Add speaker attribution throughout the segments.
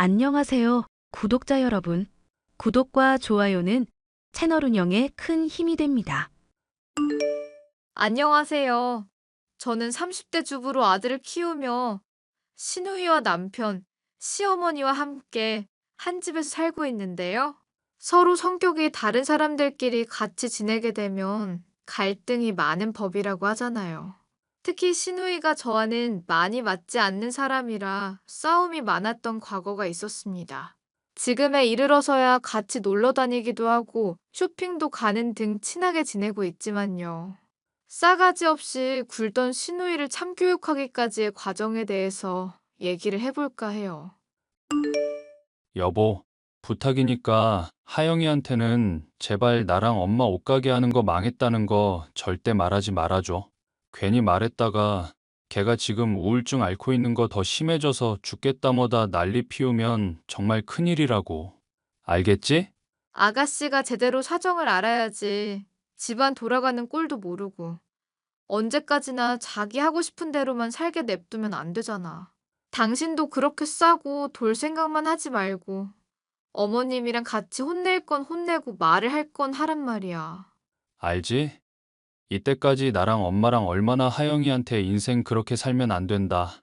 Speaker 1: 안녕하세요, 구독자 여러분. 구독과 좋아요는 채널 운영에 큰 힘이 됩니다.
Speaker 2: 안녕하세요. 저는 30대 주부로 아들을 키우며 시누이와 남편, 시어머니와 함께 한 집에서 살고 있는데요. 서로 성격이 다른 사람들끼리 같이 지내게 되면 갈등이 많은 법이라고 하잖아요. 특히 시누이가 저와는 많이 맞지 않는 사람이라 싸움이 많았던 과거가 있었습니다. 지금에 이르러서야 같이 놀러 다니기도 하고 쇼핑도 가는 등 친하게 지내고 있지만요. 싸가지 없이 굴던 시누이를 참교육하기까지의 과정에 대해서 얘기를 해볼까 해요.
Speaker 3: 여보, 부탁이니까 하영이한테는 제발 나랑 엄마 옷가게 하는 거 망했다는 거 절대 말하지 말아줘. 괜히 말했다가 걔가 지금 우울증 앓고 있는 거 더 심해져서 죽겠다 뭐다 난리 피우면 정말 큰일이라고. 알겠지?
Speaker 2: 아가씨가 제대로 사정을 알아야지 집안 돌아가는 꼴도 모르고 언제까지나 자기 하고 싶은 대로만 살게 냅두면 안 되잖아. 당신도 그렇게 싸고 돌 생각만 하지 말고 어머님이랑 같이 혼낼 건 혼내고 말을 할 건 하란 말이야.
Speaker 3: 알지? 이때까지 나랑 엄마랑 얼마나 하영이한테 인생 그렇게 살면 안 된다.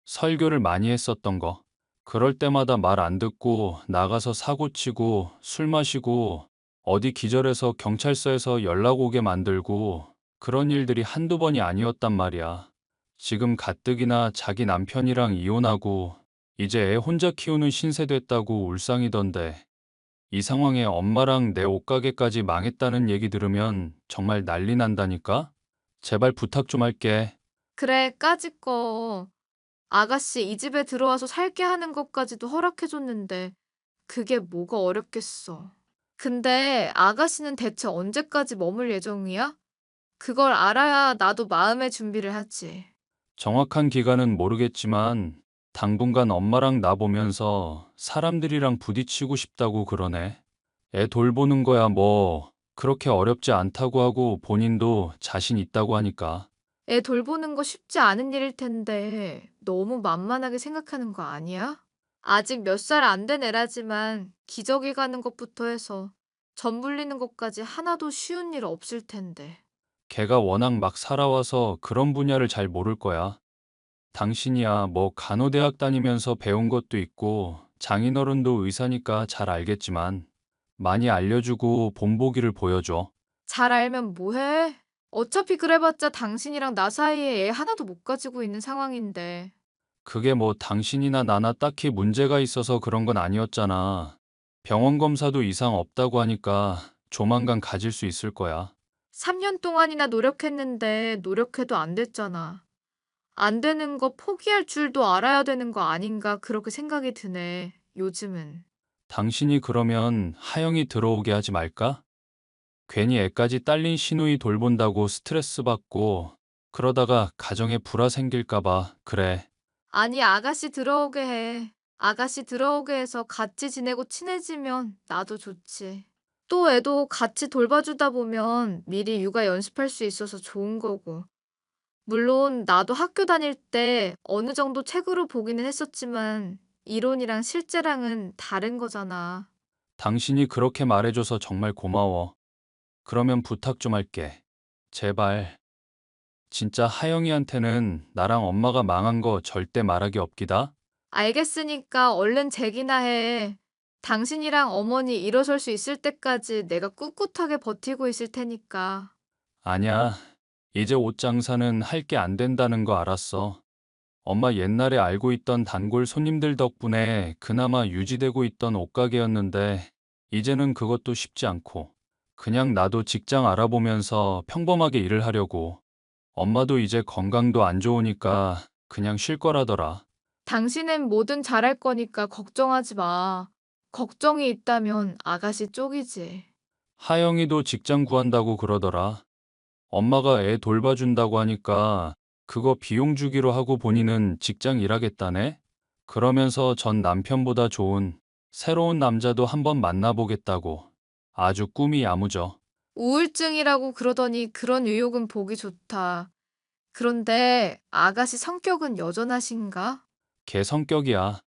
Speaker 3: 설교를 많이 했었던 거. 그럴 때마다 말 안 듣고 나가서 사고치고 술 마시고 어디 기절해서 경찰서에서 연락 오게 만들고 그런 일들이 한두 번이 아니었단 말이야. 지금 가뜩이나 자기 남편이랑 이혼하고 이제 애 혼자 키우는 신세 됐다고 울상이던데 이 상황에 엄마랑 내 옷가게까지 망했다는 얘기 들으면 정말 난리 난다니까? 제발 부탁 좀 할게.
Speaker 2: 그래, 까짓 거. 아가씨 이 집에 들어와서 살게 하는 것까지도 허락해줬는데 그게 뭐가 어렵겠어. 근데 아가씨는 대체 언제까지 머물 예정이야? 그걸 알아야 나도 마음의 준비를 하지.
Speaker 3: 정확한 기간은 모르겠지만 당분간 엄마랑 나 보면서 사람들이랑 부딪히고 싶다고 그러네. 애 돌보는 거야 뭐 그렇게 어렵지 않다고 하고 본인도 자신 있다고 하니까.
Speaker 2: 애 돌보는 거 쉽지 않은 일일 텐데 너무 만만하게 생각하는 거 아니야? 아직 몇 살 안 된 애라지만 기저귀 가는 것부터 해서 젖 물리는 것까지 하나도 쉬운 일 없을 텐데.
Speaker 3: 걔가 워낙 막 살아와서 그런 분야를 잘 모를 거야. 당신이야 뭐 간호대학 다니면서 배운 것도 있고 장인어른도 의사니까 잘 알겠지만 많이 알려주고 본보기를 보여줘.
Speaker 2: 잘 알면 뭐해? 어차피 그래봤자 당신이랑 나 사이에 애 하나도 못 가지고 있는 상황인데.
Speaker 3: 그게 뭐 당신이나 나나 딱히 문제가 있어서 그런 건 아니었잖아. 병원 검사도 이상 없다고 하니까 조만간 가질 수 있을 거야.
Speaker 2: 3년 동안이나 노력했는데 노력해도 안 됐잖아. 안 되는 거 포기할 줄도 알아야 되는 거 아닌가 그렇게 생각이 드네, 요즘은.
Speaker 3: 당신이 그러면 하영이 들어오게 하지 말까? 괜히 애까지 딸린 시누이 돌본다고 스트레스 받고 그러다가 가정에 불화 생길까 봐 그래.
Speaker 2: 아니, 아가씨 들어오게 해. 아가씨 들어오게 해서 같이 지내고 친해지면 나도 좋지. 또 애도 같이 돌봐주다 보면 미리 육아 연습할 수 있어서 좋은 거고. 물론 나도 학교 다닐 때 어느 정도 책으로 보기는 했었지만 이론이랑 실제랑은 다른 거잖아.
Speaker 3: 당신이 그렇게 말해줘서 정말 고마워. 그러면 부탁 좀 할게. 제발. 진짜 하영이한테는 나랑 엄마가 망한 거 절대 말하기 없기다.
Speaker 2: 알겠으니까 얼른 제기나 해. 당신이랑 어머니 일어설 수 있을 때까지 내가 꿋꿋하게 버티고 있을 테니까.
Speaker 3: 아니야. 이제 옷 장사는 할 게 안 된다는 거 알았어. 엄마 옛날에 알고 있던 단골 손님들 덕분에 그나마 유지되고 있던 옷가게였는데 이제는 그것도 쉽지 않고 그냥 나도 직장 알아보면서 평범하게 일을 하려고. 엄마도 이제 건강도 안 좋으니까 그냥 쉴 거라더라.
Speaker 2: 당신은 뭐든 잘할 거니까 걱정하지 마. 걱정이 있다면 아가씨 쪽이지.
Speaker 3: 하영이도 직장 구한다고 그러더라. 엄마가 애 돌봐준다고 하니까 그거 비용 주기로 하고 본인은 직장 일하겠다네? 그러면서 전 남편보다 좋은 새로운 남자도 한번 만나보겠다고. 아주 꿈이 야무져.
Speaker 2: 우울증이라고 그러더니 그런 의욕은 보기 좋다. 그런데 아가씨 성격은 여전하신가?
Speaker 3: 걔 성격이야.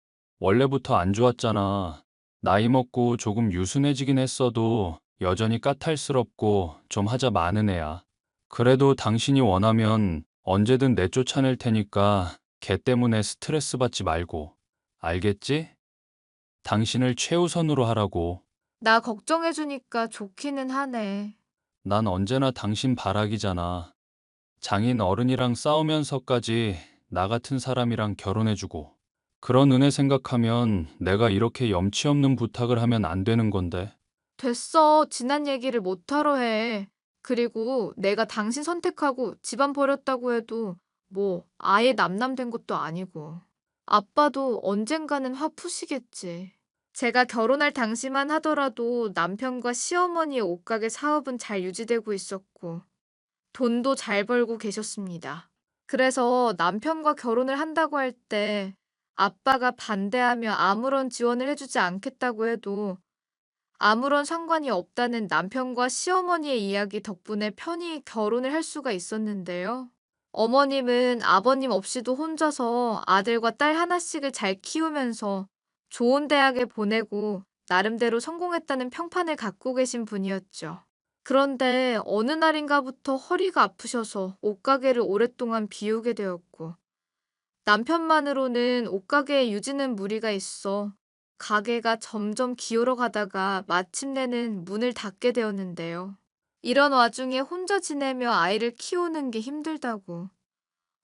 Speaker 3: 원래부터 안 좋았잖아. 나이 먹고 조금 유순해지긴 했어도 여전히 까탈스럽고 좀 하자 많은 애야. 그래도 당신이 원하면 언제든 내쫓아낼 테니까 걔 때문에 스트레스 받지 말고. 알겠지? 당신을 최우선으로 하라고.
Speaker 2: 나 걱정해주니까 좋기는 하네.
Speaker 3: 난 언제나 당신 바라기잖아. 장인 어른이랑 싸우면서까지 나 같은 사람이랑 결혼해주고. 그런 은혜 생각하면 내가 이렇게 염치 없는 부탁을 하면 안 되는 건데.
Speaker 2: 됐어. 지난 얘기를 못하러 해. 그리고 내가 당신 선택하고 집안 버렸다고 해도 뭐 아예 남남된 것도 아니고. 아빠도 언젠가는 화 푸시겠지. 제가 결혼할 당시만 하더라도 남편과 시어머니의 옷가게 사업은 잘 유지되고 있었고 돈도 잘 벌고 계셨습니다. 그래서 남편과 결혼을 한다고 할 때 아빠가 반대하며 아무런 지원을 해주지 않겠다고 해도 아무런 상관이 없다는 남편과 시어머니의 이야기 덕분에 편히 결혼을 할 수가 있었는데요. 어머님은 아버님 없이도 혼자서 아들과 딸 하나씩을 잘 키우면서 좋은 대학에 보내고 나름대로 성공했다는 평판을 갖고 계신 분이었죠. 그런데 어느 날인가부터 허리가 아프셔서 옷가게를 오랫동안 비우게 되었고 남편만으로는 옷가게의 유지는 무리가 있어 가게가 점점 기울어 가다가 마침내는 문을 닫게 되었는데요. 이런 와중에 혼자 지내며 아이를 키우는 게 힘들다고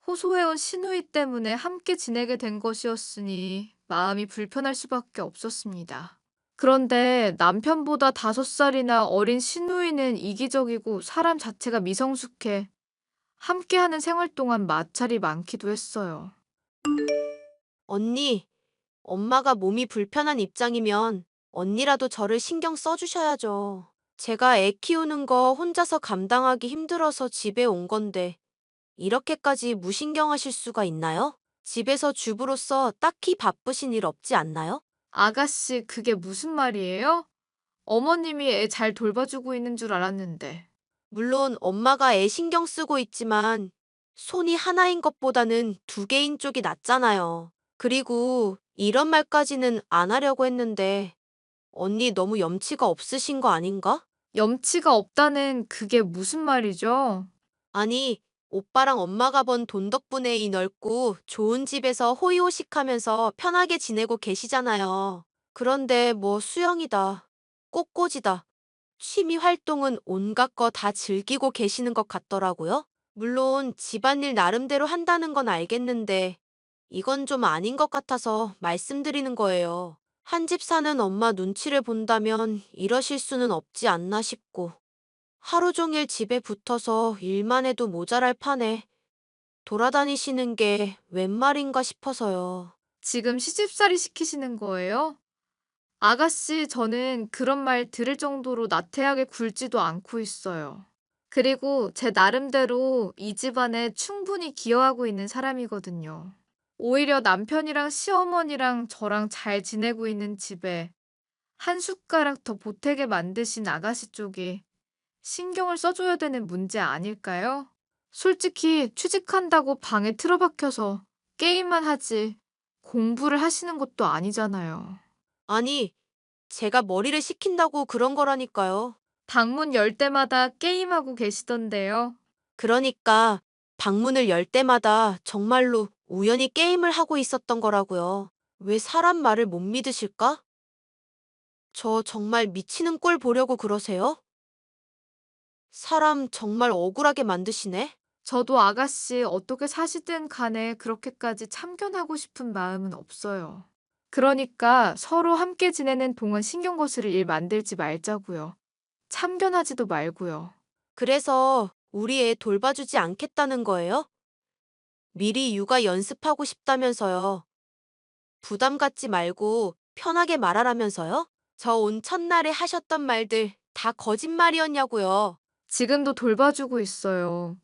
Speaker 2: 호소해온 시누이 때문에 함께 지내게 된 것이었으니 마음이 불편할 수밖에 없었습니다. 그런데 남편보다 5살이나 어린 시누이는 이기적이고 사람 자체가 미성숙해 함께하는 생활 동안 마찰이 많기도 했어요.
Speaker 4: 언니, 엄마가 몸이 불편한 입장이면 언니라도 저를 신경 써주셔야죠. 제가 애 키우는 거 혼자서 감당하기 힘들어서 집에 온 건데, 이렇게까지 무신경하실 수가 있나요? 집에서 주부로서 딱히 바쁘신 일 없지 않나요?
Speaker 2: 아가씨, 그게 무슨 말이에요? 어머님이 애 잘 돌봐주고 있는 줄 알았는데.
Speaker 4: 물론 엄마가 애 신경 쓰고 있지만, 손이 하나인 것보다는 2개인 쪽이 낫잖아요. 그리고 이런 말까지는 안 하려고 했는데, 언니 너무 염치가 없으신 거 아닌가?
Speaker 2: 염치가 없다는 그게 무슨 말이죠?
Speaker 4: 아니, 오빠랑 엄마가 번 돈 덕분에 이 넓고 좋은 집에서 호의호식하면서 편하게 지내고 계시잖아요. 그런데 뭐 수영이다, 꽃꽂이다, 취미 활동은 온갖 거 다 즐기고 계시는 것 같더라고요. 물론 집안일 나름대로 한다는 건 알겠는데 이건 좀 아닌 것 같아서 말씀드리는 거예요. 한 집 사는 엄마 눈치를 본다면 이러실 수는 없지 않나 싶고. 하루 종일 집에 붙어서 일만 해도 모자랄 판에 돌아다니시는 게 웬 말인가 싶어서요.
Speaker 2: 지금 시집살이 시키시는 거예요? 아가씨, 저는 그런 말 들을 정도로 나태하게 굴지도 않고 있어요. 그리고 제 나름대로 이 집안에 충분히 기여하고 있는 사람이거든요. 오히려 남편이랑 시어머니랑 저랑 잘 지내고 있는 집에 한 숟가락 더 보태게 만드신 아가씨 쪽이 신경을 써줘야 되는 문제 아닐까요? 솔직히 취직한다고 방에 틀어박혀서 게임만 하지 공부를 하시는 것도 아니잖아요.
Speaker 4: 아니, 제가 머리를 식힌다고 그런 거라니까요.
Speaker 2: 방문 열 때마다 게임하고 계시던데요.
Speaker 4: 그러니까 방문을 열 때마다 정말로 우연히 게임을 하고 있었던 거라고요. 왜 사람 말을 못 믿으실까? 저 정말 미치는 꼴 보려고 그러세요? 사람 정말 억울하게 만드시네.
Speaker 2: 저도 아가씨 어떻게 사시든 간에 그렇게까지 참견하고 싶은 마음은 없어요. 그러니까 서로 함께 지내는 동안 신경 거스를 일 만들지 말자고요. 참견하지도 말고요.
Speaker 4: 그래서 우리 애 돌봐주지 않겠다는 거예요? 미리 육아 연습하고 싶다면서요. 부담 갖지 말고 편하게 말하라면서요? 저 온 첫날에 하셨던 말들 다 거짓말이었냐고요.
Speaker 2: 지금도 돌봐주고 있어요.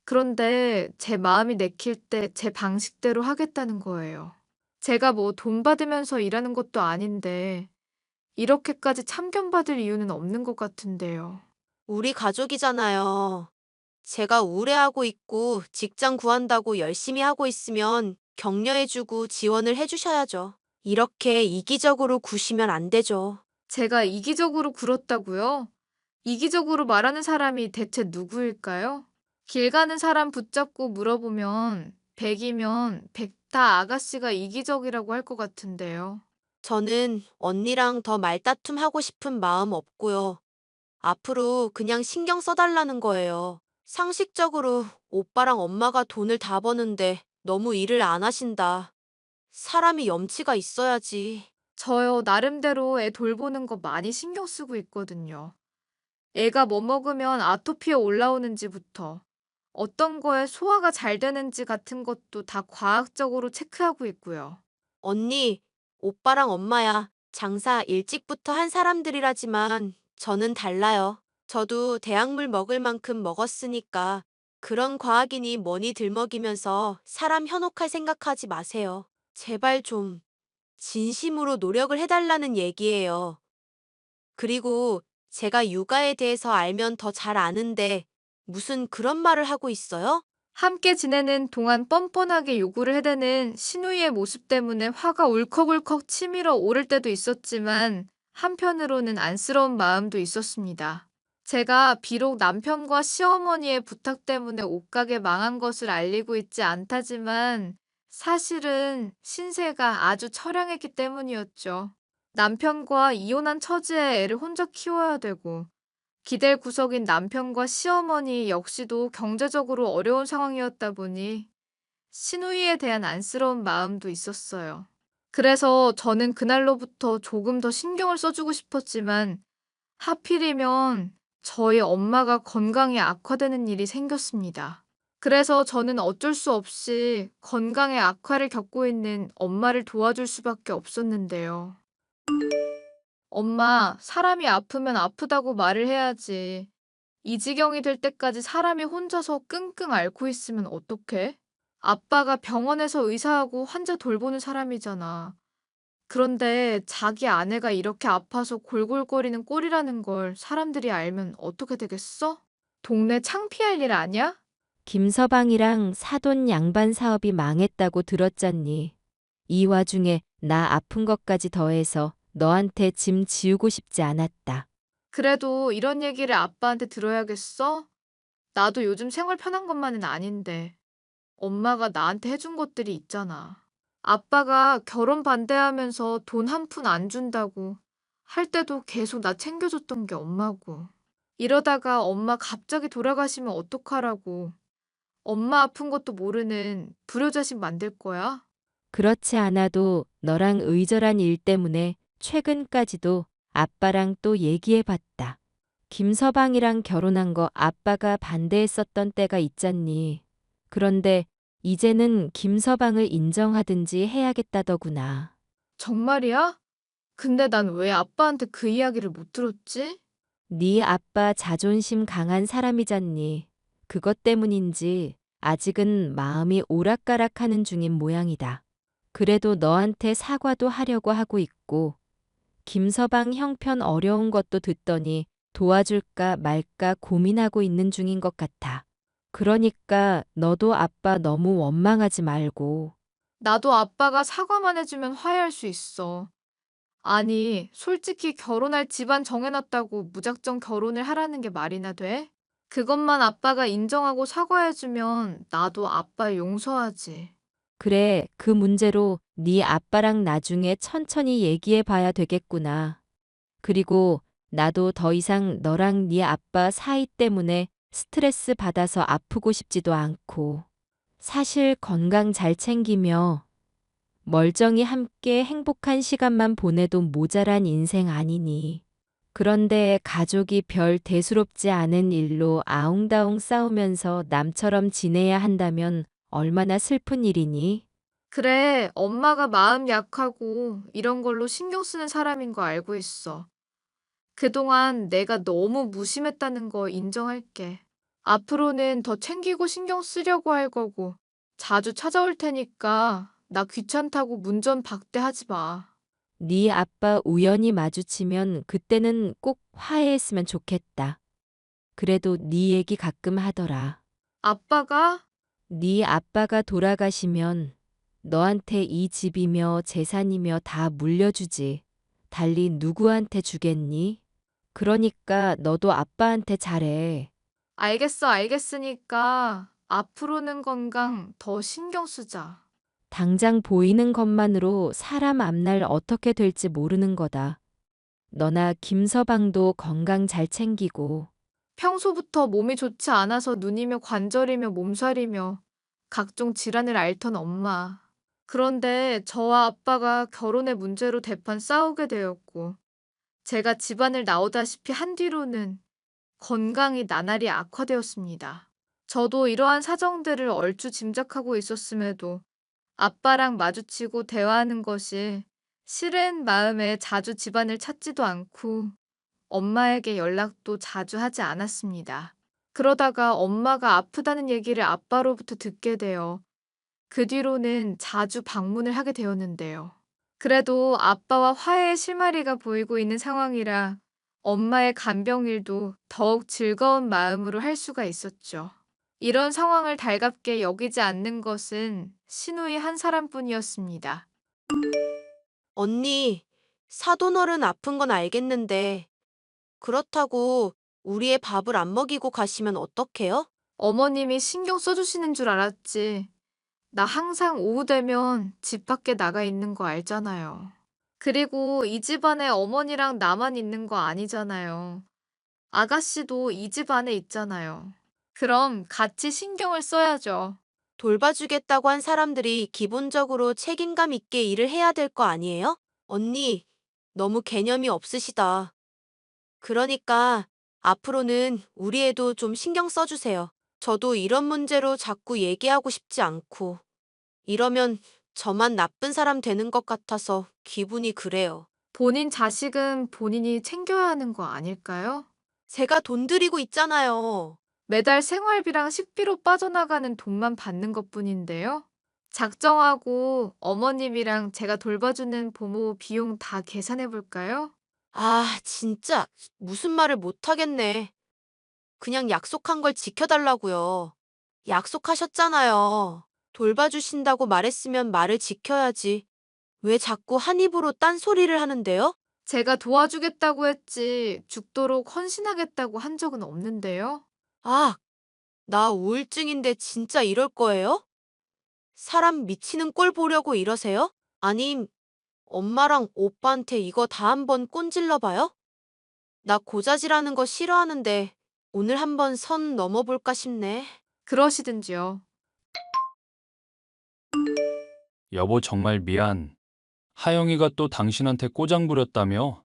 Speaker 2: 그런데 제 마음이 내킬 때 제 방식대로 하겠다는 거예요. 제가 뭐 돈 받으면서 일하는 것도 아닌데 이렇게까지 참견받을 이유는 없는 것 같은데요.
Speaker 4: 우리 가족이잖아요. 제가 우울해하고 있고 직장 구한다고 열심히 하고 있으면 격려해주고 지원을 해주셔야죠. 이렇게 이기적으로 구시면 안 되죠.
Speaker 2: 제가 이기적으로 굴었다고요? 이기적으로 말하는 사람이 대체 누구일까요? 길 가는 사람 붙잡고 물어보면 100이면 100 다 아가씨가 이기적이라고 할 것 같은데요.
Speaker 4: 저는 언니랑 더 말다툼 하고 싶은 마음 없고요. 앞으로 그냥 신경 써달라는 거예요. 상식적으로 오빠랑 엄마가 돈을 다 버는데 너무 일을 안 하신다. 사람이 염치가 있어야지.
Speaker 2: 저요, 나름대로 애 돌보는 거 많이 신경 쓰고 있거든요. 애가 뭐 먹으면 아토피에 올라오는지부터 어떤 거에 소화가 잘 되는지 같은 것도 다 과학적으로 체크하고 있고요.
Speaker 4: 언니, 오빠랑 엄마야 장사 일찍부터 한 사람들이라지만 저는 달라요. 저도 대학물 먹을 만큼 먹었으니까 그런 과학이니 뭐니 들먹이면서 사람 현혹할 생각하지 마세요. 제발 좀 진심으로 노력을 해달라는 얘기예요. 그리고 제가 육아에 대해서 알면 더 잘 아는데 무슨 그런 말을 하고 있어요?
Speaker 2: 함께 지내는 동안 뻔뻔하게 요구를 해대는 신우이의 모습 때문에 화가 울컥울컥 치밀어 오를 때도 있었지만 한편으로는 안쓰러운 마음도 있었습니다. 제가 비록 남편과 시어머니의 부탁 때문에 옷가게 망한 것을 알리고 있지 않다지만 사실은 신세가 아주 처량했기 때문이었죠. 남편과 이혼한 처지에 애를 혼자 키워야 되고 기댈 구석인 남편과 시어머니 역시도 경제적으로 어려운 상황이었다 보니 시누이에 대한 안쓰러운 마음도 있었어요. 그래서 저는 그날로부터 조금 더 신경을 써주고 싶었지만 하필이면 저희 엄마가 건강이 악화되는 일이 생겼습니다. 그래서 저는 어쩔 수 없이 건강의 악화를 겪고 있는 엄마를 도와줄 수밖에 없었는데요. 엄마, 사람이 아프면 아프다고 말을 해야지. 이 지경이 될 때까지 사람이 혼자서 끙끙 앓고 있으면 어떡해? 아빠가 병원에서 의사하고 환자 돌보는 사람이잖아. 그런데 자기 아내가 이렇게 아파서 골골거리는 꼴이라는 걸 사람들이 알면 어떻게 되겠어? 동네 창피할 일 아냐?
Speaker 5: 김서방이랑 사돈 양반 사업이 망했다고 들었잖니. 이 와중에 나 아픈 것까지 더해서 너한테 짐 지우고 싶지 않았다.
Speaker 2: 그래도 이런 얘기를 아빠한테 들어야겠어? 나도 요즘 생활 편한 것만은 아닌데. 엄마가 나한테 해준 것들이 있잖아. 아빠가 결혼 반대하면서 돈 한 푼 안 준다고 할 때도 계속 나 챙겨줬던 게 엄마고. 이러다가 엄마 갑자기 돌아가시면 어떡하라고. 엄마 아픈 것도 모르는 불효자식 만들 거야?
Speaker 5: 그렇지 않아도 너랑 의절한 일 때문에 최근까지도 아빠랑 또 얘기해봤다. 김서방이랑 결혼한 거 아빠가 반대했었던 때가 있잖니. 그런데 이제는 김서방을 인정하든지 해야겠다더구나.
Speaker 2: 정말이야? 근데 난 왜 아빠한테 그 이야기를 못 들었지?
Speaker 5: 네 아빠 자존심 강한 사람이잖니. 그것 때문인지 아직은 마음이 오락가락하는 중인 모양이다. 그래도 너한테 사과도 하려고 하고 있고 김서방 형편 어려운 것도 듣더니 도와줄까 말까 고민하고 있는 중인 것 같아. 그러니까 너도 아빠 너무 원망하지 말고.
Speaker 2: 나도 아빠가 사과만 해주면 화해할 수 있어. 아니, 솔직히 결혼할 집안 정해놨다고 무작정 결혼을 하라는 게 말이나 돼? 그것만 아빠가 인정하고 사과해주면 나도 아빠 용서하지.
Speaker 5: 그래, 그 문제로 네 아빠랑 나중에 천천히 얘기해 봐야 되겠구나. 그리고 나도 더 이상 너랑 네 아빠 사이 때문에 스트레스 받아서 아프고 싶지도 않고. 사실 건강 잘 챙기며 멀쩡히 함께 행복한 시간만 보내도 모자란 인생 아니니. 그런데 가족이 별 대수롭지 않은 일로 아웅다웅 싸우면서 남처럼 지내야 한다면 얼마나 슬픈 일이니?
Speaker 2: 그래, 엄마가 마음 약하고 이런 걸로 신경 쓰는 사람인 거 알고 있어. 그동안 내가 너무 무심했다는 거 인정할게. 앞으로는 더 챙기고 신경 쓰려고 할 거고 자주 찾아올 테니까 나 귀찮다고 문전 박대하지 마.
Speaker 5: 네 아빠 우연히 마주치면 그때는 꼭 화해했으면 좋겠다. 그래도 네 얘기 가끔 하더라.
Speaker 2: 아빠가
Speaker 5: 네 아빠가 돌아가시면 너한테 이 집이며 재산이며 다 물려주지. 달리 누구한테 주겠니? 그러니까 너도 아빠한테 잘해.
Speaker 2: 알겠어, 알겠으니까 앞으로는 건강 더 신경 쓰자.
Speaker 5: 당장 보이는 것만으로 사람 앞날 어떻게 될지 모르는 거다. 너나 김서방도 건강 잘 챙기고.
Speaker 2: 평소부터 몸이 좋지 않아서 눈이며 관절이며 몸살이며 각종 질환을 앓던 엄마. 그런데 저와 아빠가 결혼의 문제로 대판 싸우게 되었고, 제가 집안을 나오다시피 한 뒤로는 건강이 나날이 악화되었습니다. 저도 이러한 사정들을 얼추 짐작하고 있었음에도 아빠랑 마주치고 대화하는 것이 싫은 마음에 자주 집안을 찾지도 않고 엄마에게 연락도 자주 하지 않았습니다. 그러다가 엄마가 아프다는 얘기를 아빠로부터 듣게 되어 그 뒤로는 자주 방문을 하게 되었는데요. 그래도 아빠와 화해의 실마리가 보이고 있는 상황이라 엄마의 간병일도 더욱 즐거운 마음으로 할 수가 있었죠. 이런 상황을 달갑게 여기지 않는 것은 시누이 한 사람뿐이었습니다.
Speaker 4: 언니, 사돈어른 아픈 건 알겠는데, 그렇다고 우리의 밥을 안 먹이고 가시면 어떡해요?
Speaker 2: 어머님이 신경 써주시는 줄 알았지. 나 항상 오후 되면 집 밖에 나가 있는 거 알잖아요. 그리고 이 집안에 어머니랑 나만 있는 거 아니잖아요. 아가씨도 이 집 안에 있잖아요. 그럼 같이 신경을 써야죠.
Speaker 4: 돌봐주겠다고 한 사람들이 기본적으로 책임감 있게 일을 해야 될 거 아니에요? 언니, 너무 개념이 없으시다. 그러니까 앞으로는 우리 애도 좀 신경 써주세요. 저도 이런 문제로 자꾸 얘기하고 싶지 않고, 이러면 저만 나쁜 사람 되는 것 같아서 기분이 그래요.
Speaker 2: 본인 자식은 본인이 챙겨야 하는 거 아닐까요?
Speaker 4: 제가 돈 들이고 있잖아요.
Speaker 2: 매달 생활비랑 식비로 빠져나가는 돈만 받는 것뿐인데요. 작정하고 어머님이랑 제가 돌봐주는 보모 비용 다 계산해 볼까요?
Speaker 4: 아, 진짜 무슨 말을 못하겠네. 그냥 약속한 걸 지켜달라고요. 약속하셨잖아요. 돌봐주신다고 말했으면 말을 지켜야지. 왜 자꾸 한 입으로 딴소리를 하는데요?
Speaker 2: 제가 도와주겠다고 했지 죽도록 헌신하겠다고 한 적은 없는데요.
Speaker 4: 아, 나 우울증인데 진짜 이럴 거예요? 사람 미치는 꼴 보려고 이러세요? 아님, 엄마랑 오빠한테 이거 다 한번 꼰질러 봐요? 나 고자질하는 거 싫어하는데 오늘 한번 선 넘어볼까 싶네.
Speaker 2: 그러시든지요.
Speaker 3: 여보 정말 미안. 하영이가 또 당신한테 꼬장 부렸다며?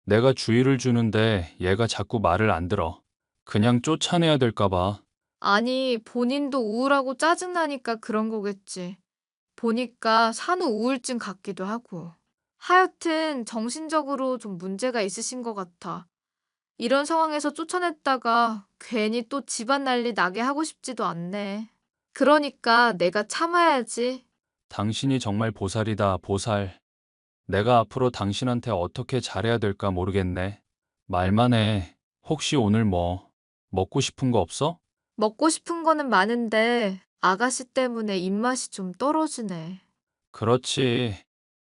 Speaker 3: 내가 주의를 주는데 얘가 자꾸 말을 안 들어. 그냥 쫓아내야 될까 봐.
Speaker 2: 아니, 본인도 우울하고 짜증나니까 그런 거겠지. 보니까 산후 우울증 같기도 하고. 하여튼 정신적으로 좀 문제가 있으신 것 같아. 이런 상황에서 쫓아냈다가 괜히 또 집안 난리 나게 하고 싶지도 않네. 그러니까 내가 참아야지.
Speaker 3: 당신이 정말 보살이다, 보살. 내가 앞으로 당신한테 어떻게 잘해야 될까 모르겠네. 말만 해. 혹시 오늘 뭐, 먹고 싶은 거 없어?
Speaker 2: 먹고 싶은 거는 많은데 아가씨 때문에 입맛이 좀 떨어지네.
Speaker 3: 그렇지.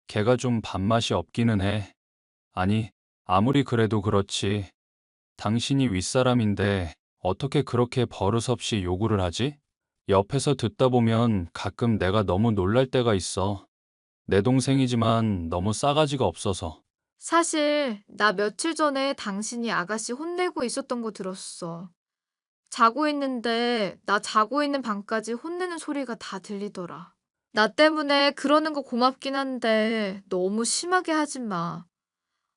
Speaker 3: 걔가 좀 밥맛이 없기는 해. 아니, 아무리 그래도 그렇지. 당신이 윗사람인데 어떻게 그렇게 버릇없이 요구를 하지? 옆에서 듣다 보면 가끔 내가 너무 놀랄 때가 있어. 내 동생이지만 너무 싸가지가 없어서.
Speaker 2: 사실 나 며칠 전에 당신이 아가씨 혼내고 있었던 거 들었어. 자고 있는데 나 자고 있는 방까지 혼내는 소리가 다 들리더라. 나 때문에 그러는 거 고맙긴 한데 너무 심하게 하지 마.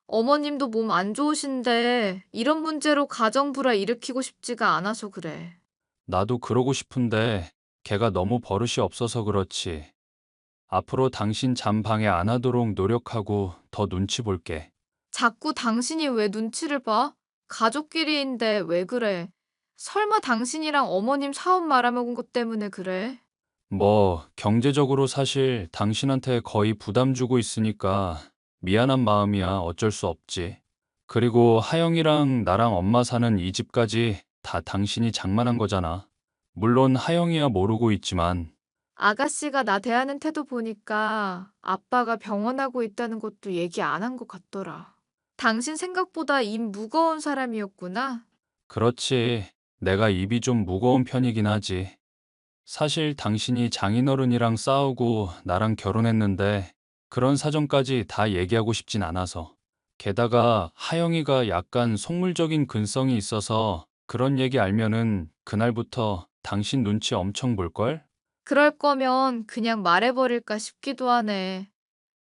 Speaker 2: 어머님도 몸 안 좋으신데 이런 문제로 가정불화 일으키고 싶지가 않아서 그래.
Speaker 3: 나도 그러고 싶은데 걔가 너무 버릇이 없어서 그렇지. 앞으로 당신 잠 방해 안 하도록 노력하고 더 눈치 볼게.
Speaker 2: 자꾸 당신이 왜 눈치를 봐? 가족끼리인데 왜 그래? 설마 당신이랑 어머님 사업 말아먹은 것 때문에 그래?
Speaker 3: 뭐, 경제적으로 사실 당신한테 거의 부담 주고 있으니까 미안한 마음이야 어쩔 수 없지. 그리고 하영이랑 나랑 엄마 사는 이 집까지 다 당신이 장만한 거잖아. 물론 하영이야 모르고 있지만
Speaker 2: 아가씨가 나 대하는 태도 보니까 아빠가 병원하고 있다는 것도 얘기 안 한 것 같더라. 당신 생각보다 입 무거운 사람이었구나.
Speaker 3: 그렇지. 내가 입이 좀 무거운 편이긴 하지. 사실 당신이 장인어른이랑 싸우고 나랑 결혼했는데 그런 사정까지 다 얘기하고 싶진 않아서. 게다가 하영이가 약간 속물적인 근성이 있어서 그런 얘기 알면은 그날부터 당신 눈치 엄청 볼걸?
Speaker 2: 그럴 거면 그냥 말해버릴까 싶기도 하네.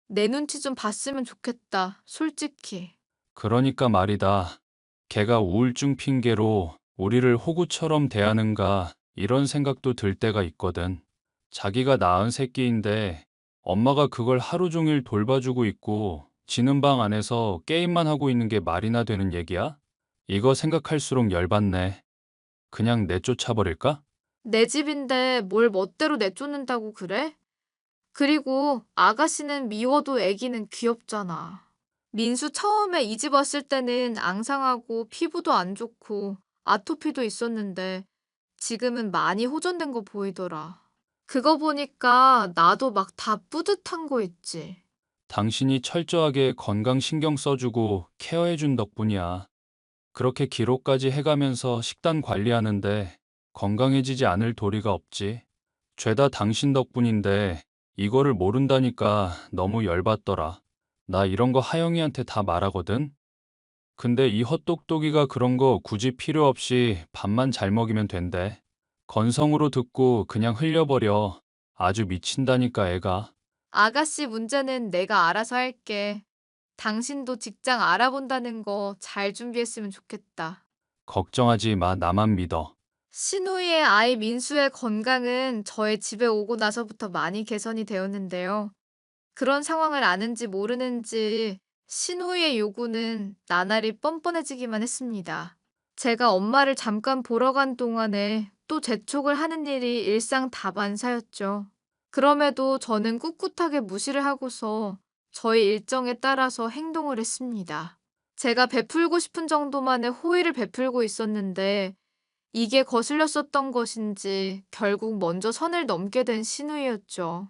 Speaker 2: 내 눈치 좀 봤으면 좋겠다, 솔직히.
Speaker 3: 그러니까 말이다. 걔가 우울증 핑계로 우리를 호구처럼 대하는가 이런 생각도 들 때가 있거든. 자기가 낳은 새끼인데 엄마가 그걸 하루 종일 돌봐주고 있고 지는 방 안에서 게임만 하고 있는 게 말이나 되는 얘기야? 이거 생각할수록 열받네. 그냥 내쫓아버릴까?
Speaker 2: 내 집인데 뭘 멋대로 내쫓는다고 그래? 그리고 아가씨는 미워도 애기는 귀엽잖아. 민수 처음에 이 집 왔을 때는 앙상하고 피부도 안 좋고 아토피도 있었는데 지금은 많이 호전된 거 보이더라. 그거 보니까 나도 막 다 뿌듯한 거 있지.
Speaker 3: 당신이 철저하게 건강 신경 써주고 케어해준 덕분이야. 그렇게 기록까지 해가면서 식단 관리하는데 건강해지지 않을 도리가 없지. 죄다 당신 덕분인데 이거를 모른다니까 너무 열받더라. 나 이런 거 하영이한테 다 말하거든. 근데 이 헛똑똑이가 그런 거 굳이 필요 없이 밥만 잘 먹이면 된대. 건성으로 듣고 그냥 흘려버려. 아주 미친다니까 애가.
Speaker 2: 아가씨 문제는 내가 알아서 할게. 당신도 직장 알아본다는 거 잘 준비했으면 좋겠다.
Speaker 3: 걱정하지 마. 나만 믿어.
Speaker 2: 신우이의 아이 민수의 건강은 저의 집에 오고 나서부터 많이 개선이 되었는데요. 그런 상황을 아는지 모르는지 신우이의 요구는 나날이 뻔뻔해지기만 했습니다. 제가 엄마를 잠깐 보러 간 동안에 또 재촉을 하는 일이 일상다반사였죠. 그럼에도 저는 꿋꿋하게 무시를 하고서 저희 일정에 따라서 행동을 했습니다. 제가 베풀고 싶은 정도만의 호의를 베풀고 있었는데 이게 거슬렸었던 것인지 결국 먼저 선을 넘게 된 신우이였죠.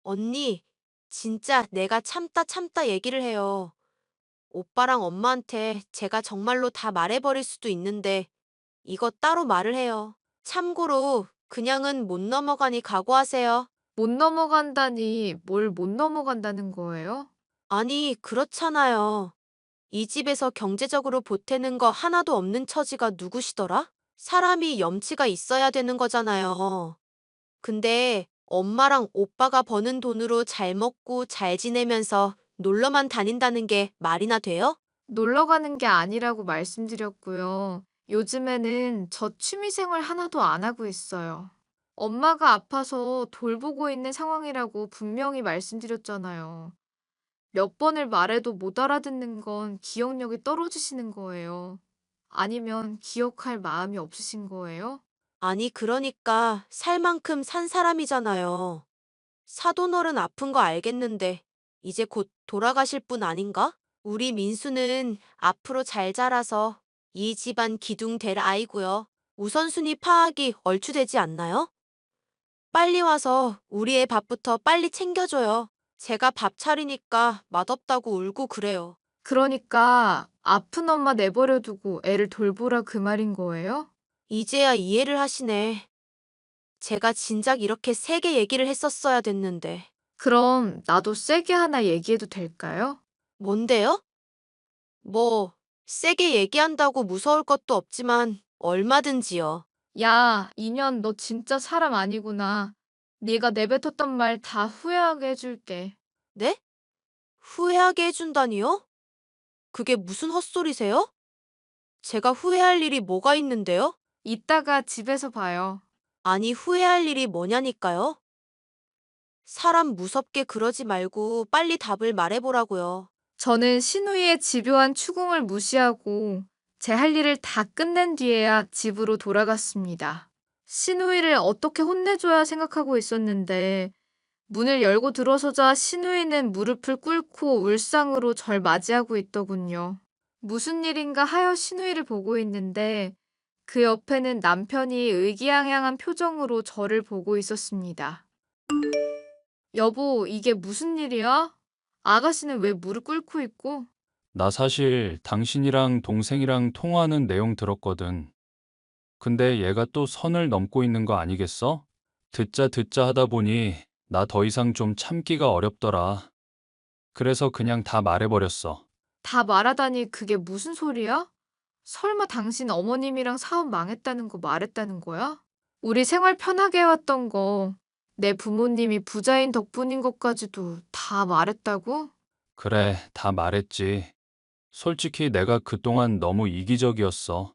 Speaker 4: 언니, 진짜 내가 참다 얘기를 해요. 오빠랑 엄마한테 제가 정말로 다 말해버릴 수도 있는데 이거 따로 말을 해요. 참고로 그냥은 못 넘어가니 각오하세요.
Speaker 2: 못 넘어간다니 뭘 못 넘어간다는 거예요?
Speaker 4: 아니, 그렇잖아요. 이 집에서 경제적으로 보태는 거 하나도 없는 처지가 누구시더라? 사람이 염치가 있어야 되는 거잖아요. 근데 엄마랑 오빠가 버는 돈으로 잘 먹고 잘 지내면서 놀러만 다닌다는 게 말이나 돼요?
Speaker 2: 놀러 가는 게 아니라고 말씀드렸고요. 요즘에는 저 취미생활 하나도 안 하고 있어요. 엄마가 아파서 돌보고 있는 상황이라고 분명히 말씀드렸잖아요. 몇 번을 말해도 못 알아듣는 건 기억력이 떨어지시는 거예요. 아니면 기억할 마음이 없으신 거예요?
Speaker 4: 아니, 그러니까 살 만큼 산 사람이잖아요. 사돈어른 아픈 거 알겠는데 이제 곧 돌아가실 분 아닌가? 우리 민수는 앞으로 잘 자라서 이 집안 기둥 될 아이고요. 우선순위 파악이 얼추되지 않나요? 빨리 와서 우리 애 밥부터 빨리 챙겨줘요. 제가 밥 차리니까 맛없다고 울고 그래요.
Speaker 2: 그러니까 아픈 엄마 내버려 두고 애를 돌보라 그 말인 거예요?
Speaker 4: 이제야 이해를 하시네. 제가 진작 이렇게 세게 얘기를 했었어야 됐는데.
Speaker 2: 그럼 나도 세게 하나 얘기해도 될까요?
Speaker 4: 뭔데요? 뭐, 세게 얘기한다고 무서울 것도 없지만 얼마든지요.
Speaker 2: 야, 인연 너 진짜 사람 아니구나. 네가 내뱉었던 말 다 후회하게 해줄게.
Speaker 4: 네? 후회하게 해준다니요? 그게 무슨 헛소리세요? 제가 후회할 일이 뭐가 있는데요?
Speaker 2: 이따가 집에서 봐요.
Speaker 4: 아니, 후회할 일이 뭐냐니까요? 사람 무섭게 그러지 말고 빨리 답을 말해보라고요.
Speaker 2: 저는 신우이의 집요한 추궁을 무시하고 제 할 일을 다 끝낸 뒤에야 집으로 돌아갔습니다. 신우이를 어떻게 혼내줘야 생각하고 있었는데 문을 열고 들어서자 신우이는 무릎을 꿇고 울상으로 절 맞이하고 있더군요. 무슨 일인가 하여 신우이를 보고 있는데 그 옆에는 남편이 의기양양한 표정으로 저를 보고 있었습니다. 여보, 이게 무슨 일이야? 아가씨는 왜 무릎 꿇고 있고?
Speaker 3: 나 사실 당신이랑 동생이랑 통화하는 내용 들었거든. 근데 얘가 또 선을 넘고 있는 거 아니겠어? 듣자 하다 보니 나 더 이상 좀 참기가 어렵더라. 그래서 그냥 다 말해버렸어.
Speaker 2: 다 말하다니 그게 무슨 소리야? 설마 당신 어머님이랑 사업 망했다는 거 말했다는 거야? 우리 생활 편하게 해왔던 거, 내 부모님이 부자인 덕분인 것까지도 다 말했다고?
Speaker 3: 그래, 다 말했지. 솔직히 내가 그동안 너무 이기적이었어.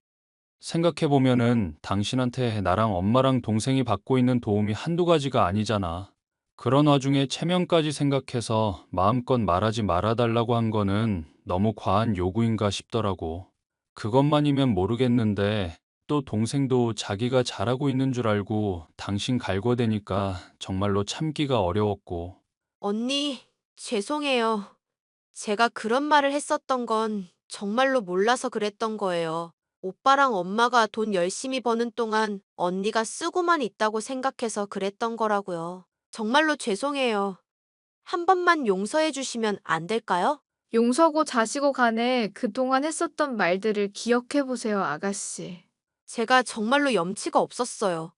Speaker 3: 생각해보면은 당신한테 나랑 엄마랑 동생이 받고 있는 도움이 한두 가지가 아니잖아. 그런 와중에 체면까지 생각해서 마음껏 말하지 말아달라고 한 거는 너무 과한 요구인가 싶더라고. 그것만이면 모르겠는데 또 동생도 자기가 잘하고 있는 줄 알고 당신 갈궈대니까 정말로 참기가 어려웠고.
Speaker 4: 언니, 죄송해요. 제가 그런 말을 했었던 건 정말로 몰라서 그랬던 거예요. 오빠랑 엄마가 돈 열심히 버는 동안 언니가 쓰고만 있다고 생각해서 그랬던 거라고요. 정말로 죄송해요. 한 번만 용서해 주시면 안 될까요?
Speaker 2: 용서고 자시고 간에 그동안 했었던 말들을 기억해보세요, 아가씨.
Speaker 4: 제가 정말로 염치가 없었어요.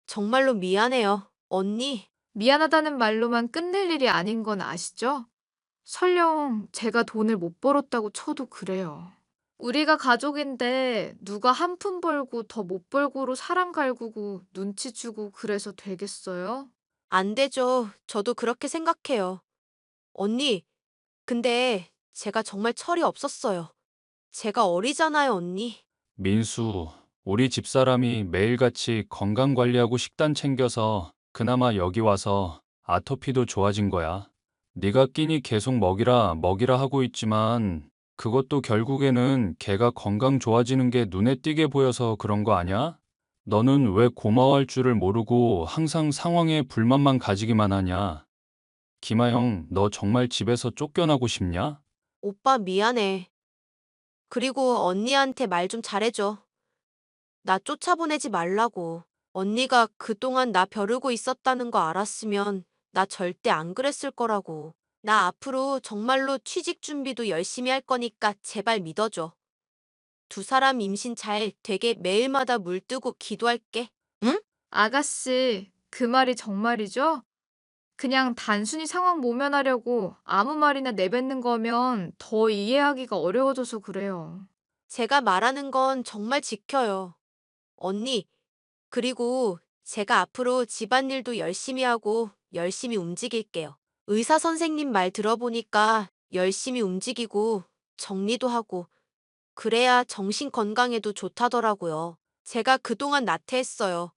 Speaker 4: 정말로 미안해요. 언니,
Speaker 2: 미안하다는 말로만 끝낼 일이 아닌 건 아시죠? 설령 제가 돈을 못 벌었다고 쳐도 그래요. 우리가 가족인데 누가 한 푼 벌고 더 못 벌고로 사람 갈구고 눈치 주고 그래서 되겠어요?
Speaker 4: 안 되죠. 저도 그렇게 생각해요. 언니, 근데 제가 정말 철이 없었어요. 제가 어리잖아요, 언니.
Speaker 3: 민수, 우리 집사람이 매일같이 건강 관리하고 식단 챙겨서 그나마 여기 와서 아토피도 좋아진 거야. 네가 끼니 계속 먹이라 하고 있지만 그것도 결국에는 걔가 건강 좋아지는 게 눈에 띄게 보여서 그런 거 아냐? 너는 왜 고마워할 줄을 모르고 항상 상황에 불만만 가지기만 하냐? 김아영, 너 정말 집에서 쫓겨나고 싶냐?
Speaker 4: 오빠 미안해. 그리고 언니한테 말 좀 잘해줘. 나 쫓아보내지 말라고. 언니가 그동안 나 벼르고 있었다는 거 알았으면 나 절대 안 그랬을 거라고. 나 앞으로 정말로 취직 준비도 열심히 할 거니까 제발 믿어줘. 두 사람 임신 잘 되게 매일마다 물 뜨고 기도할게. 응?
Speaker 2: 아가씨, 그 말이 정말이죠? 그냥 단순히 상황 모면하려고 아무 말이나 내뱉는 거면 더 이해하기가 어려워져서 그래요.
Speaker 4: 제가 말하는 건 정말 지켜요. 언니, 그리고 제가 앞으로 집안일도 열심히 하고 열심히 움직일게요. 의사 선생님 말 들어보니까 열심히 움직이고 정리도 하고 그래야 정신 건강에도 좋다더라고요. 제가 그동안 나태했어요.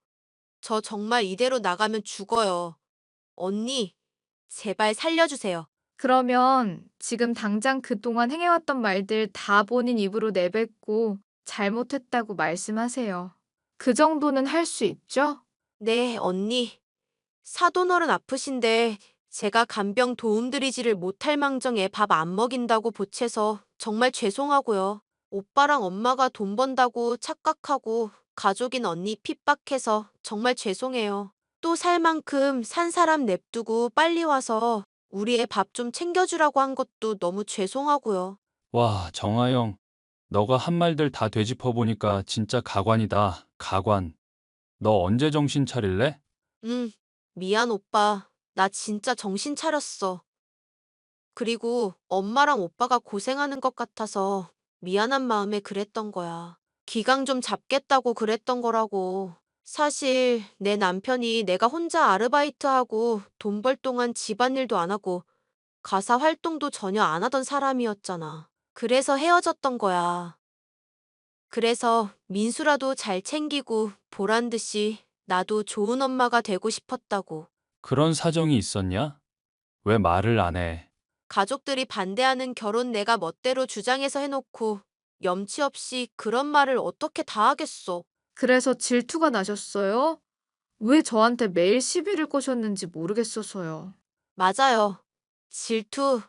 Speaker 4: 저 정말 이대로 나가면 죽어요. 언니, 제발 살려주세요.
Speaker 2: 그러면 지금 당장 그동안 행해왔던 말들 다 본인 입으로 내뱉고 잘못했다고 말씀하세요. 그 정도는 할 수 있죠?
Speaker 4: 네, 언니. 사돈어른 아프신데 제가 간병 도움드리지를 못할 망정에 밥 안 먹인다고 보채서 정말 죄송하고요. 오빠랑 엄마가 돈 번다고 착각하고 가족인 언니 핍박해서 정말 죄송해요. 또 살 만큼 산 사람 냅두고 빨리 와서 우리의 밥 좀 챙겨주라고 한 것도 너무 죄송하고요.
Speaker 3: 와, 정아영, 너가 한 말들 다 되짚어보니까 진짜 가관이다. 가관. 너 언제 정신 차릴래?
Speaker 4: 미안 오빠. 나 진짜 정신 차렸어. 그리고 엄마랑 오빠가 고생하는 것 같아서 미안한 마음에 그랬던 거야. 기강 좀 잡겠다고 그랬던 거라고. 사실 내 남편이 내가 혼자 아르바이트하고 돈 벌 동안 집안일도 안 하고 가사 활동도 전혀 안 하던 사람이었잖아. 그래서 헤어졌던 거야. 그래서 민수라도 잘 챙기고 보란 듯이 나도 좋은 엄마가 되고 싶었다고.
Speaker 3: 그런 사정이 있었냐? 왜 말을 안 해?
Speaker 4: 가족들이 반대하는 결혼 내가 멋대로 주장해서 해놓고 염치 없이 그런 말을 어떻게 다 하겠어.
Speaker 2: 그래서 질투가 나셨어요? 왜 저한테 매일 시비를 거셨는지 모르겠어서요.
Speaker 4: 맞아요. 질투.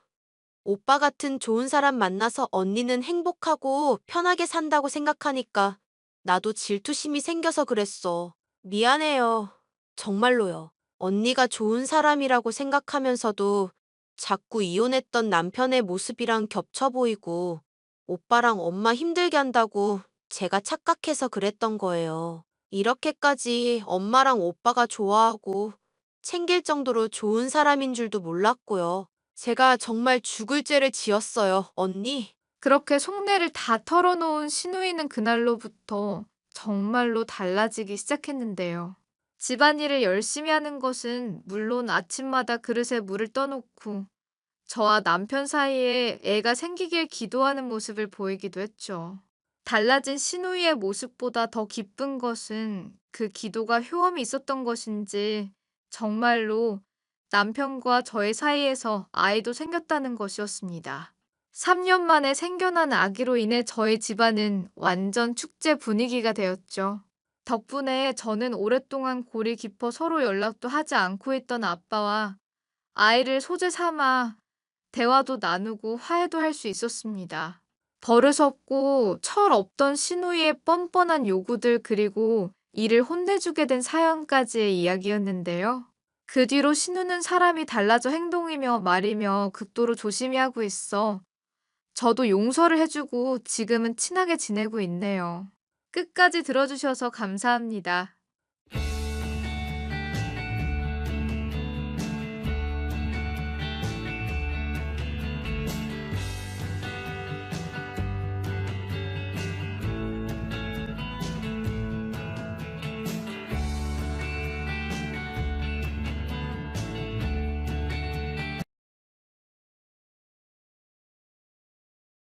Speaker 4: 오빠 같은 좋은 사람 만나서 언니는 행복하고 편하게 산다고 생각하니까 나도 질투심이 생겨서 그랬어. 미안해요. 정말로요. 언니가 좋은 사람이라고 생각하면서도 자꾸 이혼했던 남편의 모습이랑 겹쳐 보이고 오빠랑 엄마 힘들게 한다고 제가 착각해서 그랬던 거예요. 이렇게까지 엄마랑 오빠가 좋아하고 챙길 정도로 좋은 사람인 줄도 몰랐고요. 제가 정말 죽을 죄를 지었어요, 언니.
Speaker 2: 그렇게 속내를 다 털어놓은 신우이는 그날로부터 정말로 달라지기 시작했는데요. 집안일을 열심히 하는 것은 물론 아침마다 그릇에 물을 떠놓고 저와 남편 사이에 애가 생기길 기도하는 모습을 보이기도 했죠. 달라진 신우이의 모습보다 더 기쁜 것은 그 기도가 효험이 있었던 것인지 정말로 남편과 저의 사이에서 아이도 생겼다는 것이었습니다. 3년 만에 생겨난 아기로 인해 저희 집안은 완전 축제 분위기가 되었죠. 덕분에 저는 오랫동안 골이 깊어 서로 연락도 하지 않고 있던 아빠와 아이를 소재 삼아 대화도 나누고 화해도 할 수 있었습니다. 버릇없고 철 없던 신우이의 뻔뻔한 요구들 그리고 이를 혼내주게 된 사연까지의 이야기였는데요. 그 뒤로 신우는 사람이 달라져 행동이며 말이며 극도로 조심히 하고 있어 저도 용서를 해주고 지금은 친하게 지내고 있네요. 끝까지 들어주셔서 감사합니다.